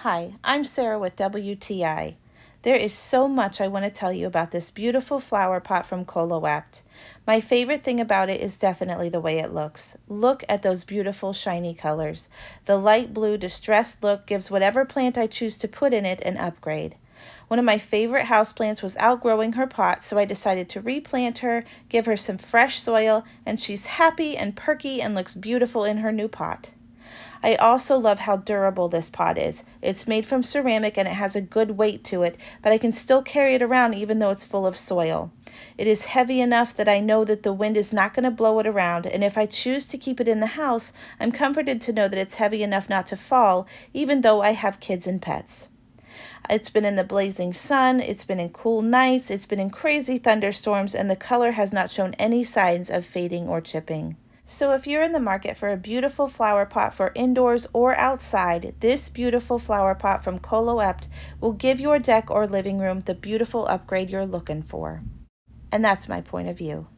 Hi, I'm Sarah with WTI. There is so much I want to tell you about this beautiful flower pot from COLOAPT. My favorite thing about it is definitely the way it looks. Look at those beautiful shiny colors. The light blue distressed look gives whatever plant I choose to put in it an upgrade. One of my favorite houseplants was outgrowing her pot, so I decided to replant her, give her some fresh soil, and she's happy and perky and looks beautiful in her new pot. I also love how durable this pot is. It's made from ceramic and it has a good weight to it, but I can still carry it around even though it's full of soil. It is heavy enough that I know that the wind is not going to blow it around, and if I choose to keep it in the house, I'm comforted to know that it's heavy enough not to fall, even though I have kids and pets. It's been in the blazing sun, it's been in cool nights, it's been in crazy thunderstorms, and the color has not shown any signs of fading or chipping. So if you're in the market for a beautiful flower pot for indoors or outside, this beautiful flower pot from COLOAPT will give your deck or living room the beautiful upgrade you're looking for. And that's my point of view.